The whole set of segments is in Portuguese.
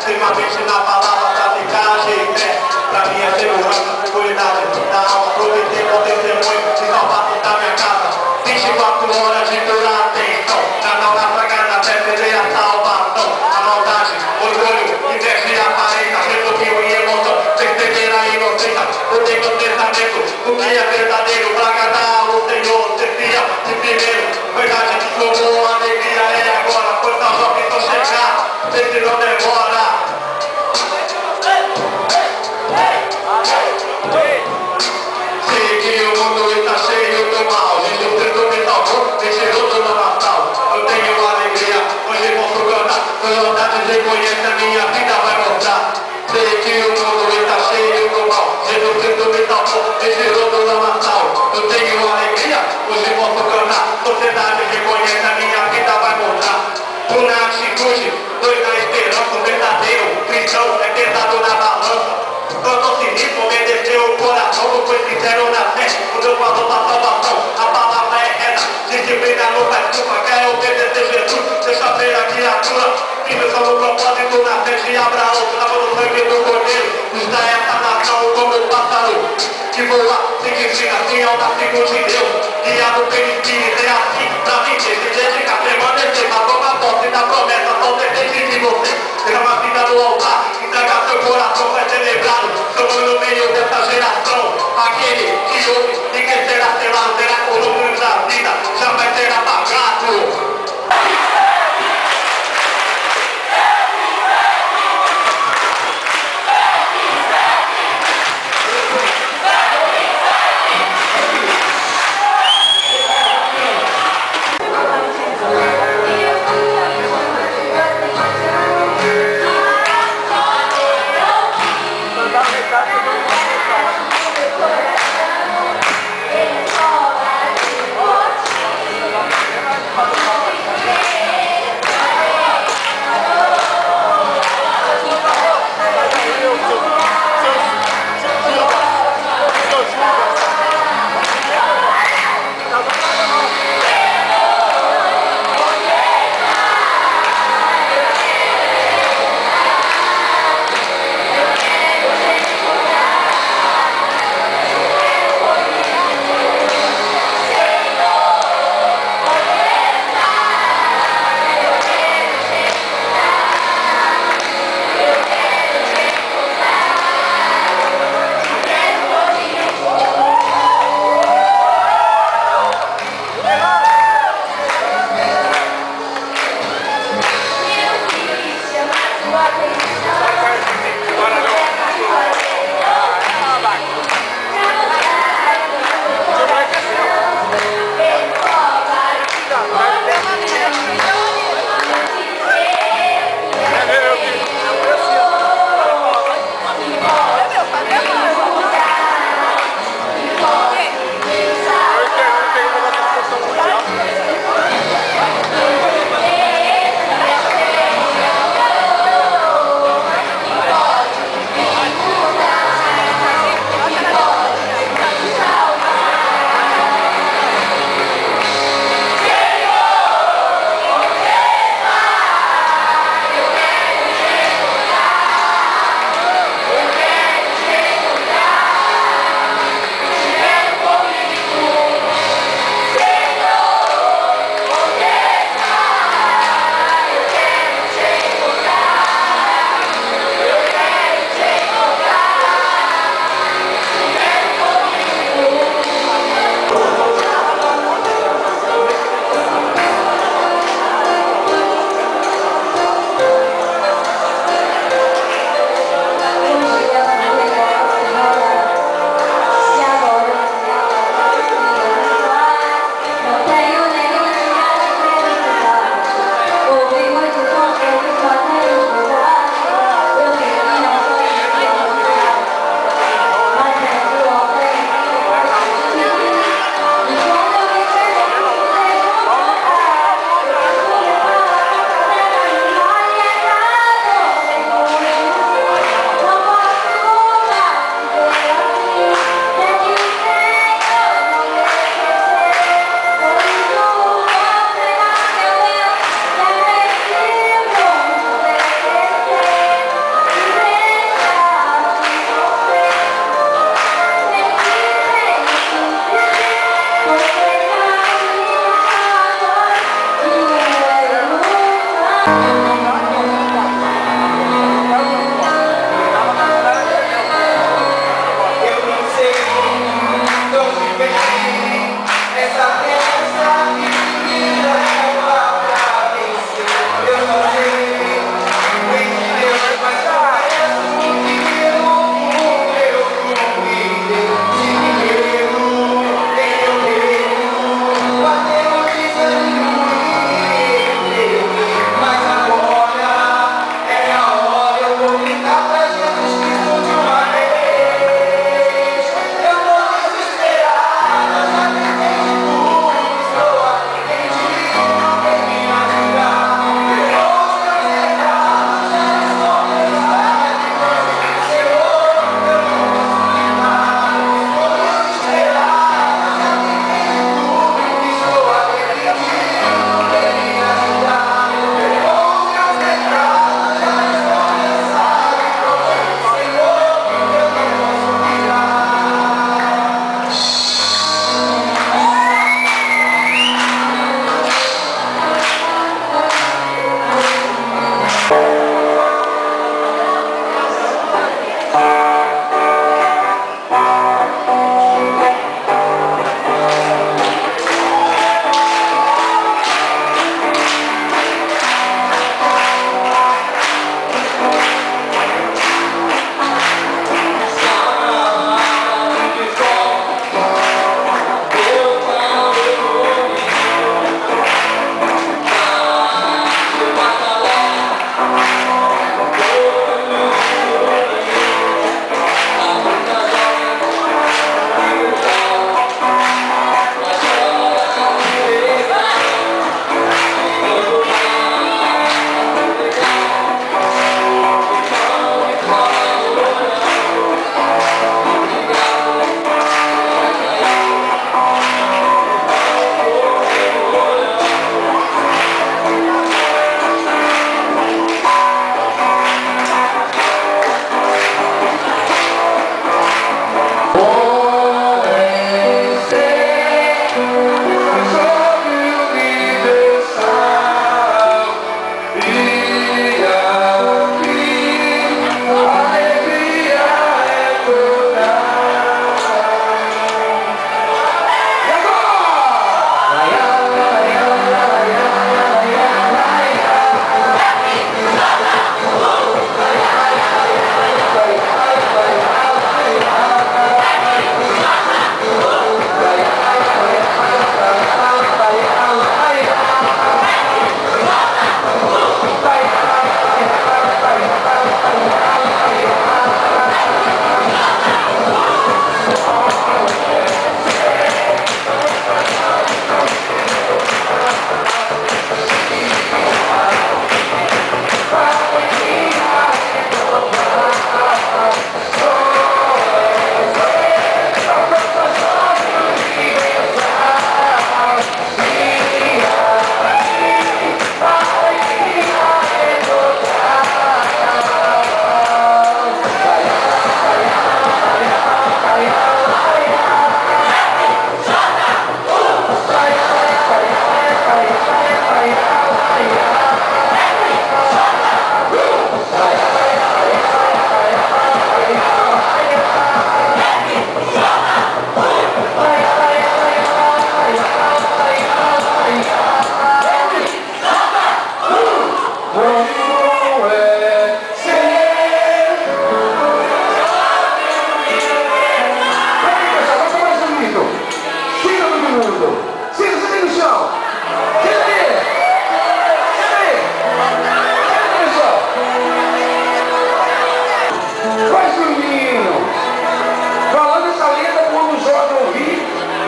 extremamente na palavra da ligagem, né? Pra minha segurança, tranquilidade da alma, prometer meu testemunho de salvar toda a minha casa. 24 horas de pura atenção, na mão na fragada, até perder a salvação. A maldade, orgulho, inveja e aparência, resolviu em emoção, perceber a inocência, porque meu testamento, o que é verdadeiro, pra agradar o Senhor, ser fiel de primeiro, verdade como alegria é agora, força só que tô chegar, vê se não demora. atitude, 2 na esperança, o verdadeiro cristão é pesado na balança. Quando o cinismo obedeceu o coração, não foi sincero na fé, o Deus falou pra salvação, a palavra é reta, disciplina não faz culpa, quer obedecer Jesus, deixa ver a criatura, vive só no propósito na fé de Abraão, lava no sangue do cordeiro, está essa nação como o pássaro, que voa, significa assim, é o nascido de Deus, guiado pelo Espírito, é assim, pra mim, se dedicar, permanecer, mas como a posse da promessa, só depende de você, terá uma vida no altar, entregar seu coração, vai ser lembrado, estamos no meio dessa geração, aquele que ouve e que será selado, terá coluna da vida, já vai ser apagado. mundo. Senta no chão. Senta aí. Senta aí. Senta pessoal. Vai dormindo. Falando essa lenda, quando o Jorge ouvir,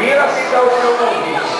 vira aceitar o seu convite.